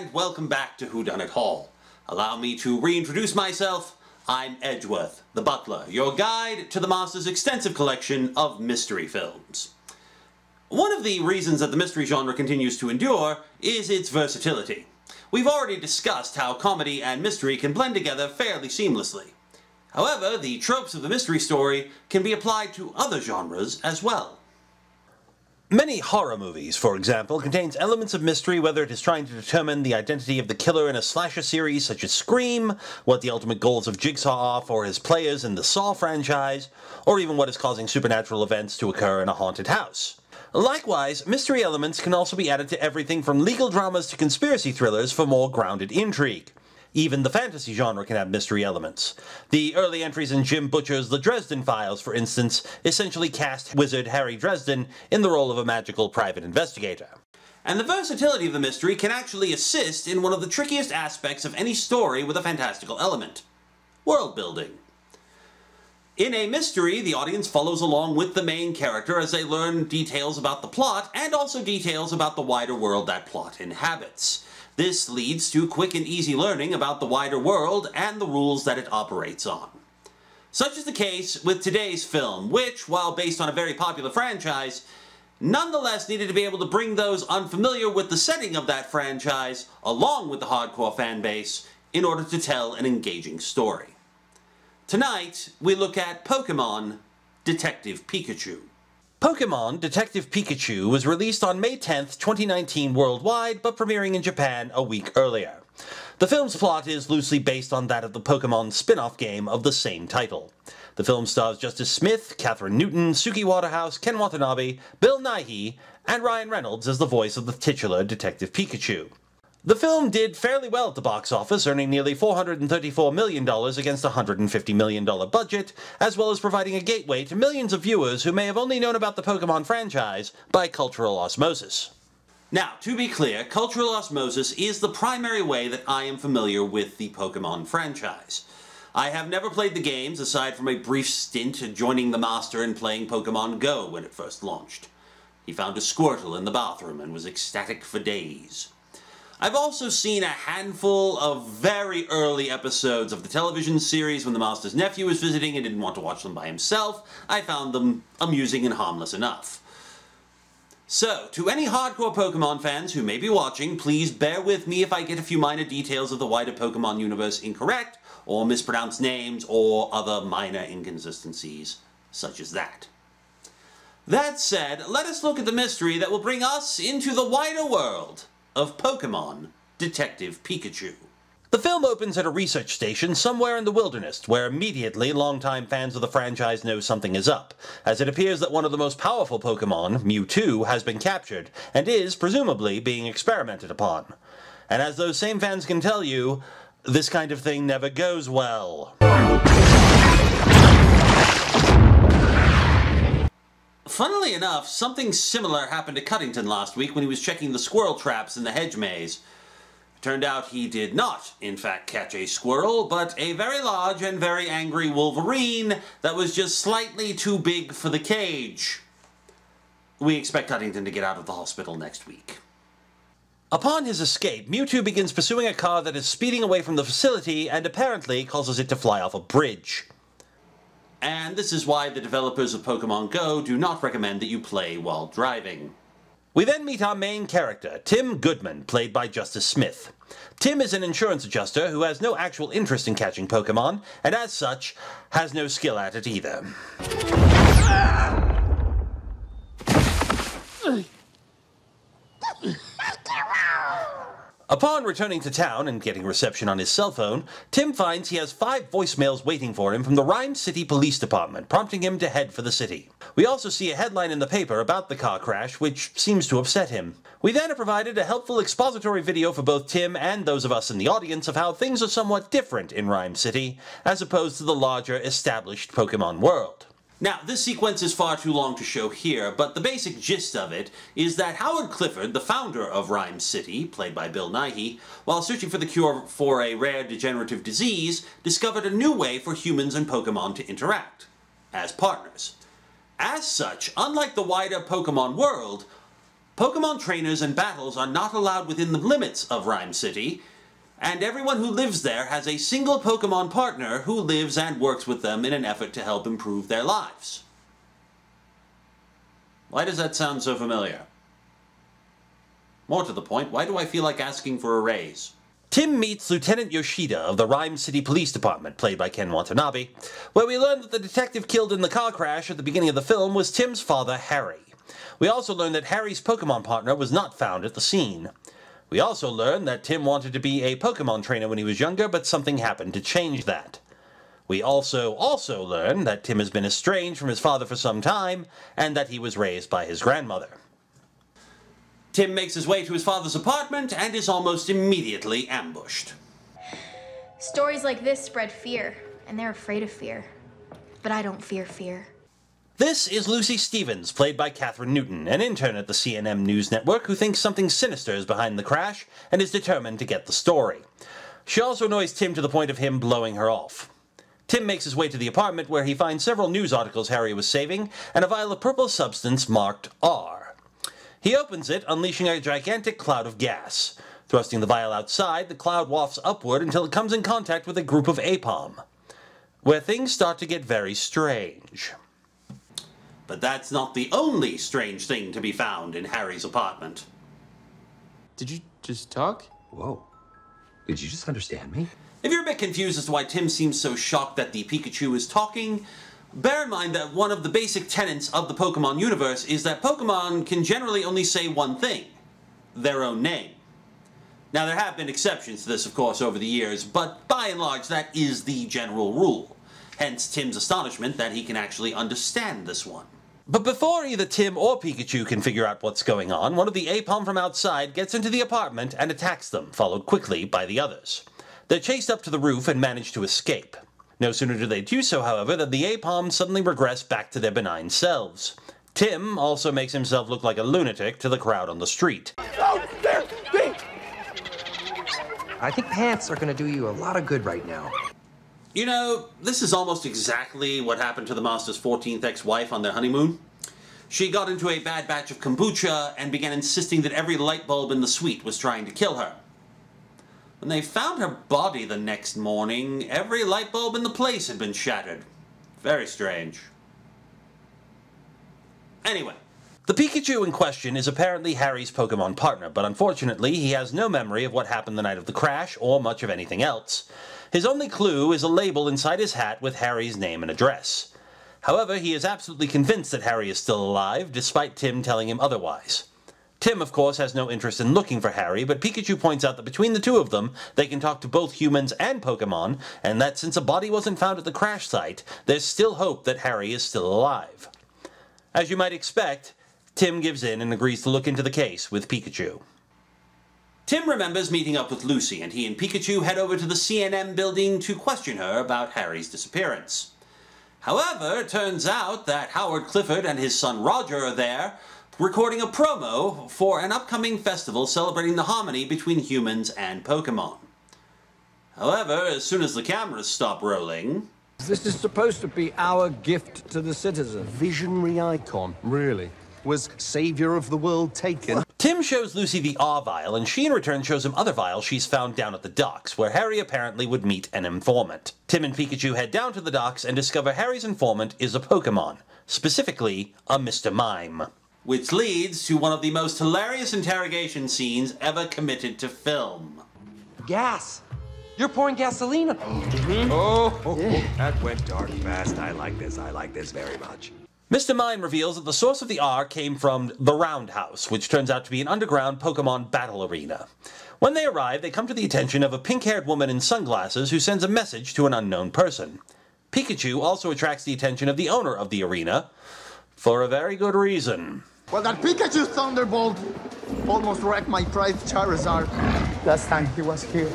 and welcome back to Whodunit Hall. Allow me to reintroduce myself. I'm Edgeworth, the butler, your guide to the Master's extensive collection of mystery films. One of the reasons that the mystery genre continues to endure is its versatility. We've already discussed how comedy and mystery can blend together fairly seamlessly. However, the tropes of the mystery story can be applied to other genres as well. Many horror movies, for example, contains elements of mystery, whether it is trying to determine the identity of the killer in a slasher series such as Scream, what the ultimate goals of Jigsaw are for his players in the Saw franchise, or even what is causing supernatural events to occur in a haunted house. Likewise, mystery elements can also be added to everything from legal dramas to conspiracy thrillers for more grounded intrigue. Even the fantasy genre can have mystery elements. The early entries in Jim Butcher's The Dresden Files, for instance, essentially cast wizard Harry Dresden in the role of a magical private investigator. And the versatility of the mystery can actually assist in one of the trickiest aspects of any story with a fantastical element: world building. In a mystery, the audience follows along with the main character as they learn details about the plot and also details about the wider world that plot inhabits. This leads to quick and easy learning about the wider world and the rules that it operates on. Such is the case with today's film, which, while based on a very popular franchise, nonetheless needed to be able to bring those unfamiliar with the setting of that franchise, along with the hardcore fan base, in order to tell an engaging story. Tonight, we look at Pokemon Detective Pikachu. Pokemon Detective Pikachu was released on May 10th, 2019 worldwide, but premiering in Japan a week earlier. The film's plot is loosely based on that of the Pokemon spin-off game of the same title. The film stars Justice Smith, Catherine Newton, Suki Waterhouse, Ken Watanabe, Bill Nighy, and Ryan Reynolds as the voice of the titular Detective Pikachu. The film did fairly well at the box office, earning nearly $434 million against a $150 million budget, as well as providing a gateway to millions of viewers who may have only known about the Pokemon franchise by cultural osmosis. Now, to be clear, cultural osmosis is the primary way that I am familiar with the Pokemon franchise. I have never played the games aside from a brief stint joining the Master and playing Pokemon Go when it first launched. He found a Squirtle in the bathroom and was ecstatic for days. I've also seen a handful of very early episodes of the television series when the Master's nephew was visiting and didn't want to watch them by himself. I found them amusing and harmless enough. So, to any hardcore Pokemon fans who may be watching, please bear with me if I get a few minor details of the wider Pokemon universe incorrect, or mispronounce names, or other minor inconsistencies such as that. That said, let us look at the mystery that will bring us into the wider world of Pokemon Detective Pikachu. The film opens at a research station somewhere in the wilderness, where immediately longtime fans of the franchise know something is up, as it appears that one of the most powerful Pokemon, Mewtwo, has been captured, and is, presumably, being experimented upon. And as those same fans can tell you, this kind of thing never goes well. Funnily enough, something similar happened to Cuddington last week when he was checking the squirrel traps in the hedge maze. It turned out he did not, in fact, catch a squirrel, but a very large and very angry Wolverine that was just slightly too big for the cage. We expect Cuddington to get out of the hospital next week. Upon his escape, Mewtwo begins pursuing a car that is speeding away from the facility and apparently causes it to fly off a bridge. And this is why the developers of Pokemon Go do not recommend that you play while driving. We then meet our main character, Tim Goodman, played by Justice Smith. Tim is an insurance adjuster who has no actual interest in catching Pokemon, and as such, has no skill at it either. Upon returning to town and getting reception on his cell phone, Tim finds he has 5 voicemails waiting for him from the Rhyme City Police Department, prompting him to head for the city. We also see a headline in the paper about the car crash, which seems to upset him. We then are provided a helpful expository video for both Tim and those of us in the audience of how things are somewhat different in Rhyme City, as opposed to the larger, established Pokemon world. Now, this sequence is far too long to show here, but the basic gist of it is that Howard Clifford, the founder of Rhyme City, played by Bill Nighy, while searching for the cure for a rare degenerative disease, discovered a new way for humans and Pokemon to interact, as partners. As such, unlike the wider Pokemon world, Pokemon trainers and battles are not allowed within the limits of Rhyme City, and everyone who lives there has a single Pokemon partner who lives and works with them in an effort to help improve their lives. Why does that sound so familiar? More to the point, why do I feel like asking for a raise? Tim meets Lieutenant Yoshida of the Rhyme City Police Department, played by Ken Watanabe, where we learn that the detective killed in the car crash at the beginning of the film was Tim's father, Harry. We also learn that Harry's Pokemon partner was not found at the scene. We also learn that Tim wanted to be a Pokemon trainer when he was younger, but something happened to change that. We also learn that Tim has been estranged from his father for some time, and that he was raised by his grandmother. Tim makes his way to his father's apartment and is almost immediately ambushed. Stories like this spread fear, and they're afraid of fear. But I don't fear fear. This is Lucy Stevens, played by Catherine Newton, an intern at the CNN News Network who thinks something sinister is behind the crash and is determined to get the story. She also annoys Tim to the point of him blowing her off. Tim makes his way to the apartment where he finds several news articles Harry was saving and a vial of purple substance marked R. He opens it, unleashing a gigantic cloud of gas. Thrusting the vial outside, the cloud wafts upward until it comes in contact with a group of Apom, where things start to get very strange. But that's not the only strange thing to be found in Harry's apartment. Did you just talk? Whoa. Did you just understand me? If you're a bit confused as to why Tim seems so shocked that the Pikachu is talking, bear in mind that one of the basic tenets of the Pokemon universe is that Pokemon can generally only say one thing: their own name. Now, there have been exceptions to this, of course, over the years, but by and large, that is the general rule. Hence Tim's astonishment that he can actually understand this one. But before either Tim or Pikachu can figure out what's going on, one of the Apom from outside gets into the apartment and attacks them, followed quickly by the others. They're chased up to the roof and manage to escape. No sooner do they do so, however, than the Apom suddenly regress back to their benign selves. Tim also makes himself look like a lunatic to the crowd on the street. Oh, there! I think pants are gonna do you a lot of good right now. You know, this is almost exactly what happened to the Master's 14th ex-wife on their honeymoon. She got into a bad batch of kombucha and began insisting that every light bulb in the suite was trying to kill her. When they found her body the next morning, every light bulb in the place had been shattered. Very strange. Anyway, the Pikachu in question is apparently Harry's Pokemon partner, but unfortunately he has no memory of what happened the night of the crash or much of anything else. His only clue is a label inside his hat with Harry's name and address. However, he is absolutely convinced that Harry is still alive, despite Tim telling him otherwise. Tim, of course, has no interest in looking for Harry, but Pikachu points out that between the two of them, they can talk to both humans and Pokemon, and that since a body wasn't found at the crash site, there's still hope that Harry is still alive. As you might expect, Tim gives in and agrees to look into the case with Pikachu. Tim remembers meeting up with Lucy, and he and Pikachu head over to the CNN building to question her about Harry's disappearance. However, it turns out that Howard Clifford and his son Roger are there, recording a promo for an upcoming festival celebrating the harmony between humans and Pokemon. However, as soon as the cameras stop rolling... This is supposed to be our gift to the citizen. Visionary icon, really. Was savior of the world taken? Tim shows Lucy the R vial, and she in return shows him other vials she's found down at the docks, where Harry apparently would meet an informant. Tim and Pikachu head down to the docks and discover Harry's informant is a Pokemon, specifically a Mr. Mime. Which leads to one of the most hilarious interrogation scenes ever committed to film. Gas! You're pouring gasoline. That went dark fast. I like this very much. Mr. Mime reveals that the source of the R came from the Roundhouse, which turns out to be an underground Pokemon battle arena. When they arrive, they come to the attention of a pink-haired woman in sunglasses who sends a message to an unknown person. Pikachu also attracts the attention of the owner of the arena, for a very good reason. Well, that Pikachu Thunderbolt almost wrecked my prized Charizard. Last time he was here.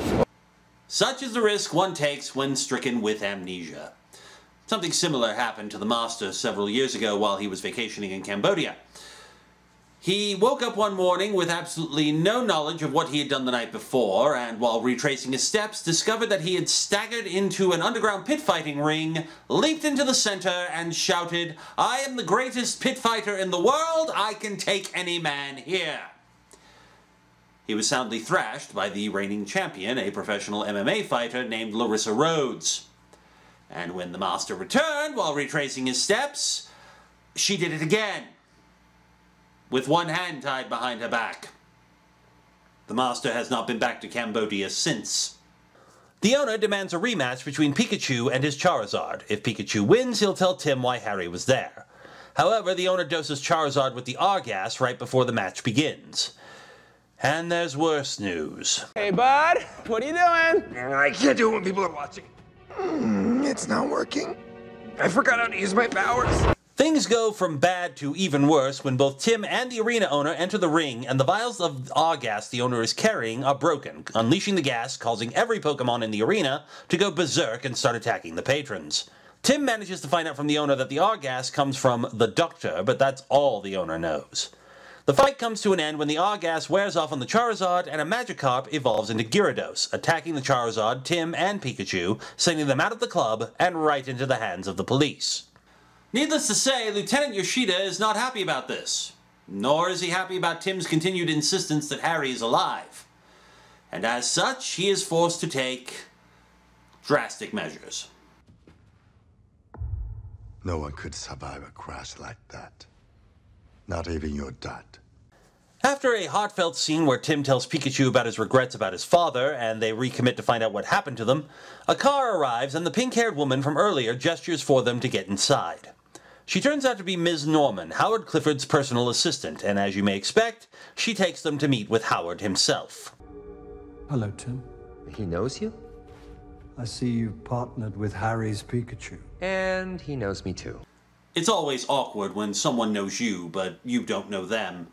Such is the risk one takes when stricken with amnesia. Something similar happened to the Master several years ago while he was vacationing in Cambodia. He woke up one morning with absolutely no knowledge of what he had done the night before, and while retracing his steps, discovered that he had staggered into an underground pit fighting ring, leaped into the center, and shouted, "I am the greatest pit fighter in the world, I can take any man here." He was soundly thrashed by the reigning champion, a professional MMA fighter named Larissa Rhodes. And when the master returned while retracing his steps, she did it again, with one hand tied behind her back. The master has not been back to Cambodia since. The owner demands a rematch between Pikachu and his Charizard. If Pikachu wins, he'll tell Tim why Harry was there. However, the owner doses Charizard with the R-gas right before the match begins. And there's worse news. Hey, bud. What are you doing? I can't do it when people are watching. It's not working. I forgot how to use my powers. Things go from bad to even worse when both Tim and the arena owner enter the ring and the vials of R-gas the owner is carrying are broken, unleashing the gas, causing every Pokemon in the arena to go berserk and start attacking the patrons. Tim manages to find out from the owner that the R-gas comes from the Doctor, but that's all the owner knows. The fight comes to an end when the R-gas wears off on the Charizard and a Magikarp evolves into Gyarados, attacking the Charizard, Tim, and Pikachu, sending them out of the club and right into the hands of the police. Needless to say, Lieutenant Yoshida is not happy about this. Nor is he happy about Tim's continued insistence that Harry is alive. And as such, he is forced to take drastic measures. No one could survive a crash like that. Not even your dad. After a heartfelt scene where Tim tells Pikachu about his regrets about his father, and they recommit to find out what happened to them, a car arrives and the pink-haired woman from earlier gestures for them to get inside. She turns out to be Ms. Norman, Howard Clifford's personal assistant, and as you may expect, she takes them to meet with Howard himself. Hello, Tim. He knows you? I see you've partnered with Harry's Pikachu. And he knows me too. It's always awkward when someone knows you, but you don't know them.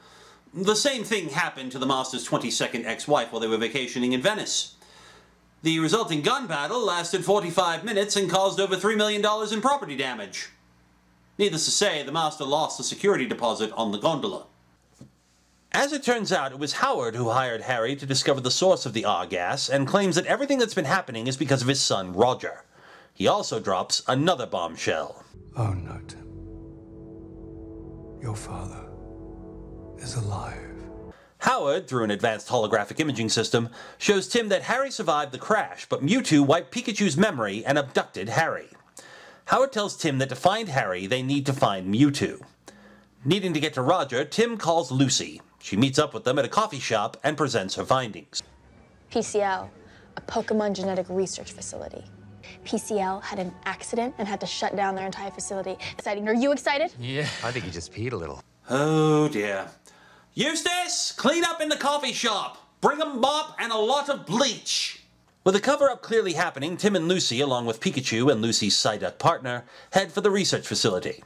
The same thing happened to the Master's 22nd ex-wife while they were vacationing in Venice. The resulting gun battle lasted 45 minutes and caused over $3 million in property damage. Needless to say, the Master lost the security deposit on the gondola. As it turns out, it was Howard who hired Harry to discover the source of the R-gas and claims that everything that's been happening is because of his son, Roger. He also drops another bombshell. Oh no, Tim. Your father is alive. Howard, through an advanced holographic imaging system, shows Tim that Harry survived the crash, but Mewtwo wiped Pikachu's memory and abducted Harry. Howard tells Tim that to find Harry, they need to find Mewtwo. Needing to get to Roger, Tim calls Lucy. She meets up with them at a coffee shop and presents her findings. PCL, a Pokemon genetic research facility. PCL had an accident and had to shut down their entire facility. Exciting. Are you excited? Yeah. I think he just peed a little. Oh dear. Eustace, clean up in the coffee shop. Bring a mop and a lot of bleach. With the cover-up clearly happening, Tim and Lucy, along with Pikachu and Lucy's Psyduck partner, head for the research facility.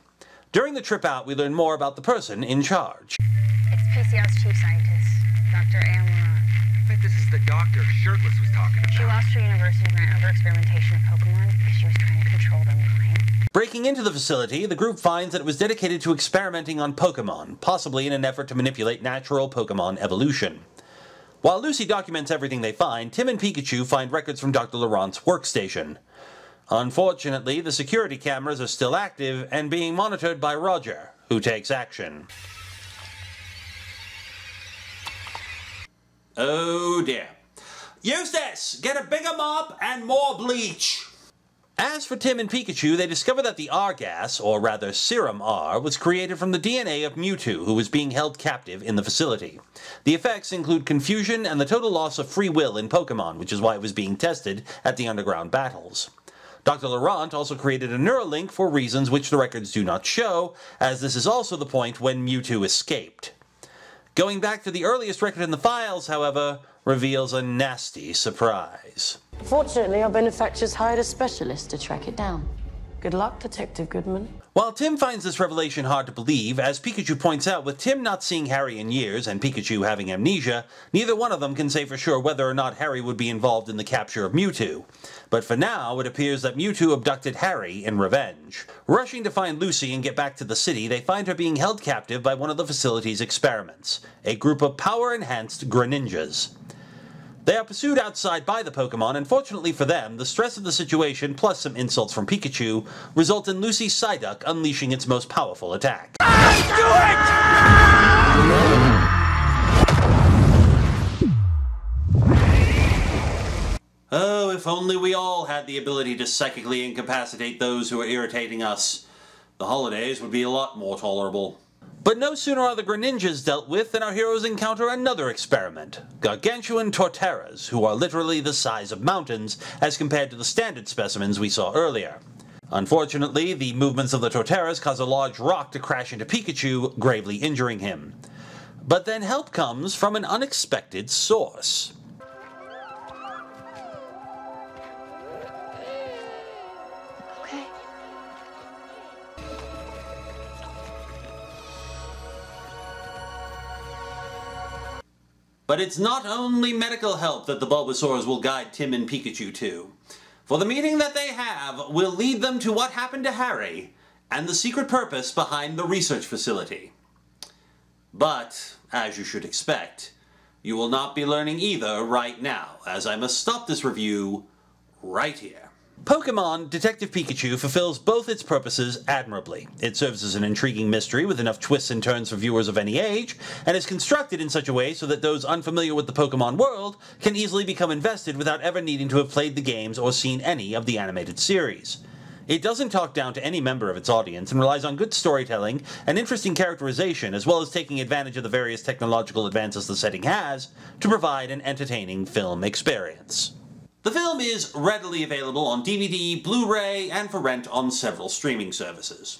During the trip out, we learn more about the person in charge. It's PCL's chief scientist, Dr. Amara. I bet this is the doctor Shirtless was talking about. She lost her university grant over experimentation of Pokemon because she was trying to control their mind. Breaking into the facility, the group finds that it was dedicated to experimenting on Pokemon, possibly in an effort to manipulate natural Pokemon evolution. While Lucy documents everything they find, Tim and Pikachu find records from Dr. Laurent's workstation. Unfortunately, the security cameras are still active and being monitored by Roger, who takes action. Oh dear. Eustace, get a bigger mop and more bleach! As for Tim and Pikachu, they discover that the R-gas, or rather Serum R, was created from the DNA of Mewtwo, who was being held captive in the facility. The effects include confusion and the total loss of free will in Pokemon, which is why it was being tested at the underground battles. Dr. Laurent also created a Neuralink for reasons which the records do not show, as this is also the point when Mewtwo escaped. Going back to the earliest record in the files, however, reveals a nasty surprise. Fortunately, our benefactors hired a specialist to track it down. Good luck, Detective Goodman. While Tim finds this revelation hard to believe, as Pikachu points out, with Tim not seeing Harry in years and Pikachu having amnesia, neither one of them can say for sure whether or not Harry would be involved in the capture of Mewtwo. But for now, it appears that Mewtwo abducted Harry in revenge. Rushing to find Lucy and get back to the city, they find her being held captive by one of the facility's experiments, a group of power-enhanced Greninjas. They are pursued outside by the Pokemon, and fortunately for them, the stress of the situation, plus some insults from Pikachu, result in Lucy's Psyduck unleashing its most powerful attack. Oh, if only we all had the ability to psychically incapacitate those who are irritating us. The holidays would be a lot more tolerable. But no sooner are the Greninjas dealt with than our heroes encounter another experiment, gargantuan Torterras, who are literally the size of mountains as compared to the standard specimens we saw earlier. Unfortunately, the movements of the Torterras cause a large rock to crash into Pikachu, gravely injuring him. But then help comes from an unexpected source. Okay. But it's not only medical help that the Bulbasaurs will guide Tim and Pikachu to. For the meeting that they have will lead them to what happened to Harry and the secret purpose behind the research facility. But, as you should expect, you will not be learning either right now, as I must stop this review right here. Pokemon Detective Pikachu fulfills both its purposes admirably. It serves as an intriguing mystery with enough twists and turns for viewers of any age, and is constructed in such a way so that those unfamiliar with the Pokemon world can easily become invested without ever needing to have played the games or seen any of the animated series. It doesn't talk down to any member of its audience and relies on good storytelling and interesting characterization, as well as taking advantage of the various technological advances the setting has to provide an entertaining film experience. The film is readily available on DVD, Blu-ray, and for rent on several streaming services.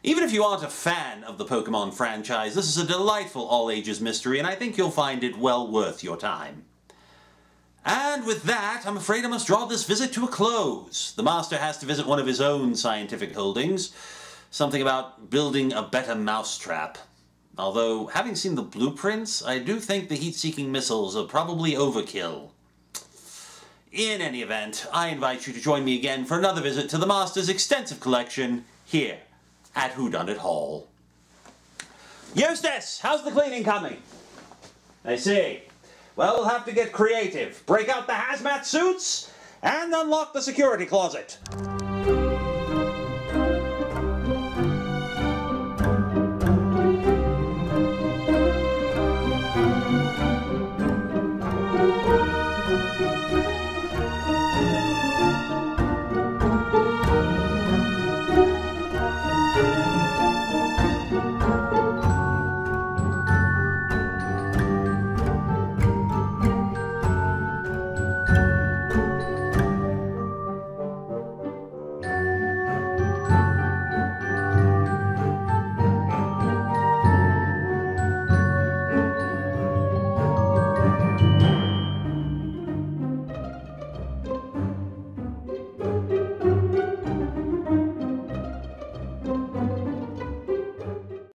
Even if you aren't a fan of the Pokemon franchise, this is a delightful all-ages mystery, and I think you'll find it well worth your time. And with that, I'm afraid I must draw this visit to a close. The Master has to visit one of his own scientific holdings. Something about building a better mousetrap. Although, having seen the blueprints, I do think the heat-seeking missiles are probably overkill. In any event, I invite you to join me again for another visit to the Master's extensive collection here at Whodunit Hall. Eustace, how's the cleaning coming? I see. Well, we'll have to get creative. Break out the hazmat suits and unlock the security closet.